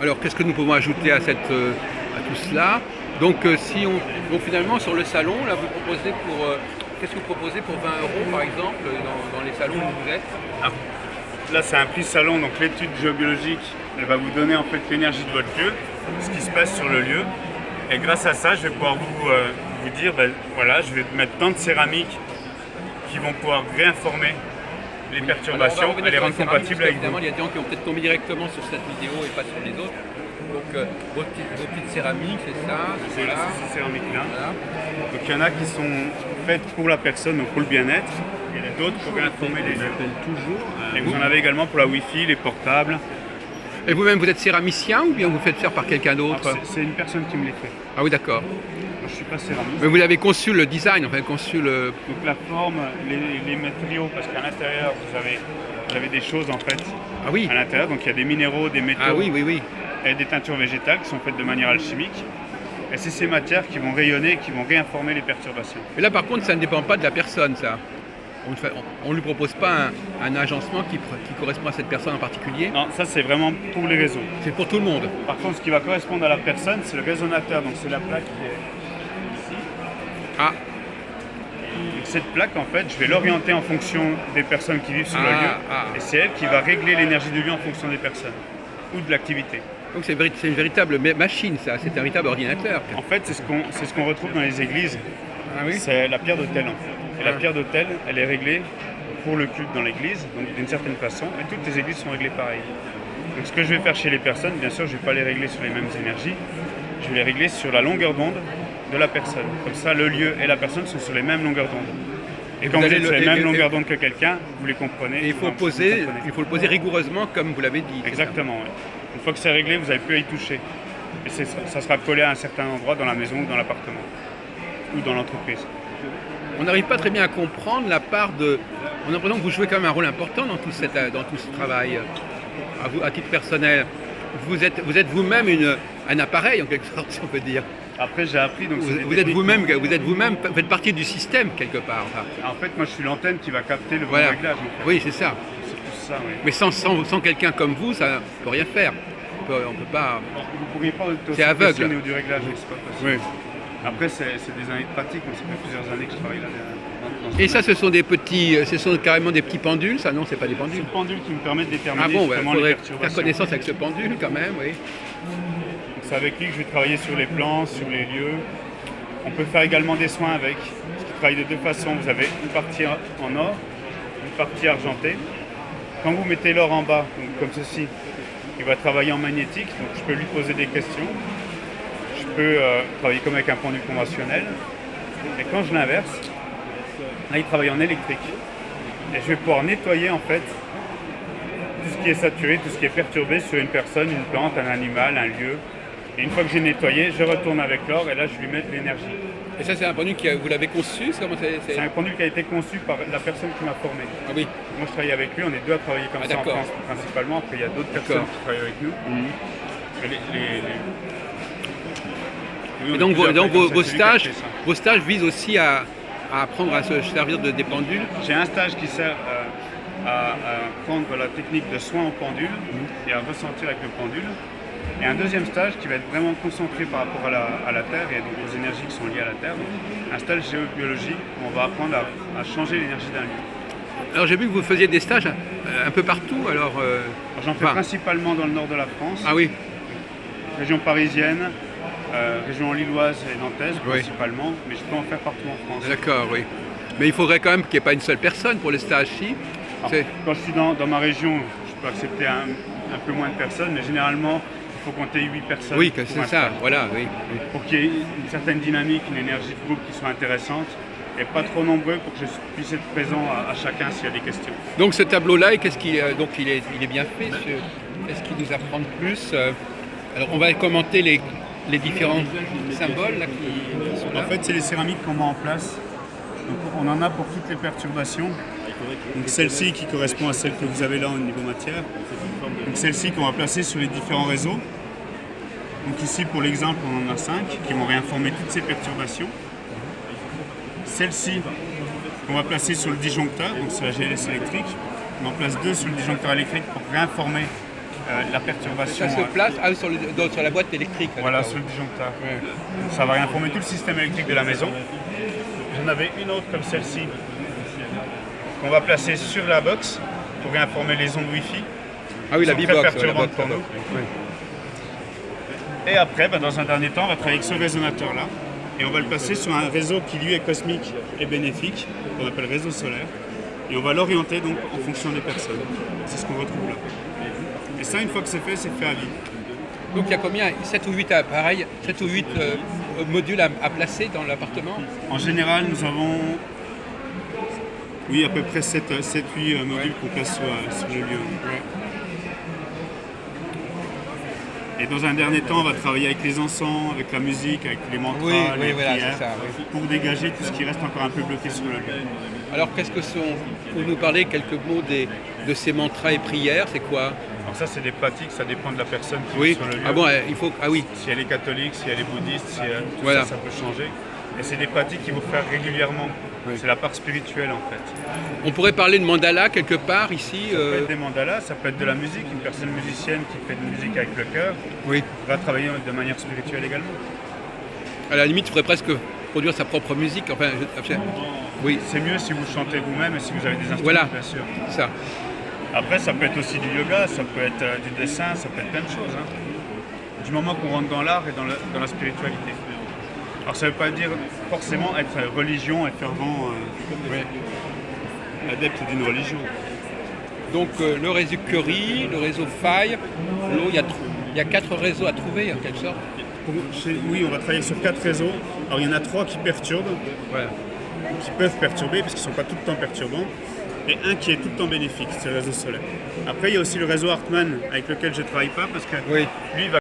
Alors, qu'est-ce que nous pouvons ajouter à tout cela? Donc, donc finalement, sur le salon, là, vous proposez qu'est-ce que vous proposez pour 20 euros, par exemple, dans les salons où vous êtes? Ah, là, c'est un prix salon, donc l'étude géobiologique, elle va vous donner en fait l'énergie de votre lieu, ce qui se passe sur le lieu. Et grâce à ça, je vais pouvoir vous dire, ben, voilà, je vais mettre tant de céramiques qui vont pouvoir réinformer les perturbations et les rendre compatibles avec vous. Évidemment, il y a des gens qui ont peut-être tombé directement sur cette vidéo et pas sur les autres. Donc, vos petites céramiques, c'est ça? C'est Voilà. ces céramiques-là. Voilà. Donc il y en a qui sont faites pour la personne, donc pour le bien-être, et d'autres pour réinformer les lieux. Et vous en avez également pour la Wi-Fi, les portables. Et vous-même, vous êtes céramicien ou bien vous faites faire par quelqu'un d'autre? C'est une personne qui me les fait. Ah oui, d'accord. Moi, je ne suis pas céramiste. Mais vous avez conçu le design, enfin conçu le... Donc la forme, les matériaux, parce qu'à l'intérieur, vous avez des choses en fait. Ah oui. À l'intérieur, donc il y a des minéraux, des métaux Ah oui, oui, oui. et des teintures végétales qui sont faites de manière alchimique. Et c'est ces matières qui vont rayonner, qui vont réinformer les perturbations. Et là, par contre, ça ne dépend pas de la personne, ça. On ne lui propose pas un agencement qui correspond à cette personne en particulier. Non, ça c'est vraiment pour les réseaux. C'est pour tout le monde. Par contre, ce qui va correspondre à la personne, c'est le résonateur. Donc c'est la plaque qui est ici. Ah, Donc, cette plaque, en fait, je vais l'orienter en fonction des personnes qui vivent sur le lieu. Et c'est elle qui va régler l'énergie du lieu en fonction des personnes ou de l'activité. donc c'est une véritable machine, ça. C'est un véritable ordinateur. En fait, c'est ce qu'on retrouve dans les églises. Ah oui. C'est la pierre d'autel, en fait. Et la pierre d'autel, elle est réglée pour le culte dans l'église, donc d'une certaine façon. Et toutes les églises sont réglées pareil. Donc ce que je vais faire chez les personnes, bien sûr, je ne vais pas les régler sur les mêmes énergies. Je vais les régler sur la longueur d'onde de la personne. Comme ça, le lieu et la personne sont sur les mêmes longueurs d'onde. Et quand vous êtes sur les mêmes longueurs d'onde que quelqu'un, vous les comprenez. Et il faut le poser rigoureusement comme vous l'avez dit. Exactement, oui. Une fois que c'est réglé, vous n'avez plus à y toucher. Et ça sera collé à un certain endroit dans la maison ou dans l'appartement. Ou dans l'entreprise. On n'arrive pas très bien à comprendre la part de... On a l'impression que vous jouez quand même un rôle important dans tout ce travail, à titre personnel. Vous êtes vous-même un appareil, en quelque sorte, si on peut dire. Après, j'ai appris... Donc vous faites partie du système, quelque part. Enfin. En fait, moi, je suis l'antenne qui va capter le bon Voilà. réglage. En fait. Oui, c'est ça. C'est tout ça, oui. Mais sans quelqu'un comme vous, ça ne peut rien faire. On peut pas... Vous ne pourriez pas C'est aveugle. au du réglage, c'est pas possible. Oui. Après, c'est des années de pratique, mais ça fait plusieurs années que je travaille là. Et ça, ce sont carrément des petits pendules, ça? Non, c'est pas des C'est pendules. le pendule qui me permet de déterminer Ah bon, il justement les faudrait perturbations. faire connaissance avec ce pendule quand même, oui. Donc, c'est avec lui que je vais travailler sur les plans, sur les lieux. On peut faire également des soins avec, parce qu'il travaille de deux façons. Vous avez une partie en or, une partie argentée. Quand vous mettez l'or en bas, donc comme ceci, il va travailler en magnétique, donc je peux lui poser des questions. Je peux travailler comme avec un pendule conventionnel. Et quand je l'inverse, là il travaille en électrique. Et je vais pouvoir nettoyer en fait tout ce qui est saturé, tout ce qui est perturbé sur une personne, une plante, un animal, un lieu. Et une fois que j'ai nettoyé, je retourne avec l'or et là je lui mets de l'énergie. Et ça, c'est un pendule que vous l'avez conçu? C'est un pendule qui a été conçu par la personne qui m'a formé. Ah oui. Moi je travaille avec lui, on est deux à travailler comme ça en d'accord. France principalement. Après il y a d'autres personnes qui travaillent avec nous. Mais Et donc, vos stages visent aussi à apprendre à se servir des pendules? J'ai un stage qui sert à prendre la technique de soin au pendule et à ressentir avec le pendule. Et un deuxième stage qui va être vraiment concentré par rapport à la Terre et donc aux énergies qui sont liées à la Terre. Donc, un stage géobiologie où on va apprendre à changer l'énergie d'un lieu. Alors j'ai vu que vous faisiez des stages un peu partout, alors... J'en fais principalement dans le nord de la France, Ah oui, région parisienne, région lilloise et nantaise principalement, mais je peux en faire partout en France. d'accord, oui. Mais il faudrait quand même qu'il n'y ait pas une seule personne pour le stage, si. Quand je suis dans ma région, je peux accepter un peu moins de personnes, mais généralement, il faut compter 8 personnes. Oui, c'est ça, stage. voilà, oui. Pour qu'il y ait une certaine dynamique, une énergie de groupe qui soit intéressante, et pas trop nombreux pour que je puisse être présent à chacun s'il y a des questions. Donc ce tableau-là, qu'est-ce qu'il donc il est bien fait. Qu'est-ce qu'il nous apprend de plus? Alors on va commenter les différents symboles là, qui sont là. En fait, c'est les céramiques qu'on met en place. Donc, on en a pour toutes les perturbations. Donc celle-ci qui correspond à celle que vous avez là au niveau matière. Donc celle-ci qu'on va placer sur les différents réseaux. Donc ici pour l'exemple on en a 5 qui vont réinformer toutes ces perturbations. Celle-ci qu'on va placer sur le disjoncteur, donc c'est la GLS électrique. On en place 2 sur le disjoncteur électrique pour réinformer la perturbation. Ça se place sur la boîte électrique. Voilà, d'accord. sur le disjoncteur. Ouais. Ça va informer tout le système électrique de la maison. J'en avais une autre comme celle-ci qu'on va placer sur la box pour informer les ondes Wi-Fi. Ah oui, la Sont très B-Box. perturbantes pour nous. Ouais. Et après, dans un dernier temps, on va travailler avec ce résonateur-là. Et on va le placer sur un réseau qui lui est cosmique et bénéfique, qu'on appelle réseau solaire. Et on va l'orienter donc en fonction des personnes. C'est ce qu'on retrouve là. Et ça, une fois que c'est fait à vie. Donc il y a combien 7 ou 8 appareils, 7 ou 8 modules à placer dans l'appartement? En général, nous avons à peu près 7-8 modules qu'on place sur le lieu. Et dans un dernier temps, on va travailler avec les encens, avec la musique, avec les mantras, les voilà, prières, c'est ça, oui. pour dégager tout ce qui reste encore un peu bloqué sur le lieu. Alors qu'est-ce que sont, vous nous parler quelques mots de ces mantras et prières, c'est quoi? Alors ça, c'est des pratiques, ça dépend de la personne qui Oui, est sur le lieu. ah bon, il faut, ah oui, Si elle est catholique, si elle est bouddhiste, si tout Voilà. ça peut changer. Et c'est des pratiques qu'il faut faire régulièrement. Oui. C'est la part spirituelle en fait. on pourrait parler de mandala quelque part ici. Ça peut être des mandalas, ça peut être de la musique. Une personne musicienne qui fait de la musique avec le cœur Oui, va travailler de manière spirituelle également. à la limite, il faudrait presque produire sa propre musique. Enfin, oui, C'est mieux si vous chantez vous-même et si vous avez des instruments, Voilà. bien sûr. ça. Après, ça peut être aussi du yoga, ça peut être du dessin, ça peut être plein de choses. Du moment qu'on rentre dans l'art et dans la spiritualité. Alors ça ne veut pas dire forcément être religion et fervent adepte d'une religion. Donc le réseau Curie, le réseau Faille, l'eau, il y a 4 réseaux à trouver en quelque sorte. Oui, on va travailler sur 4 réseaux. Alors il y en a 3 qui perturbent, Voilà. qui peuvent perturber parce qu'ils ne sont pas tout le temps perturbants. Et un qui est tout le temps bénéfique, c'est le réseau solaire. Après, il y a aussi le réseau Hartmann avec lequel je ne travaille pas parce que Oui. lui, il va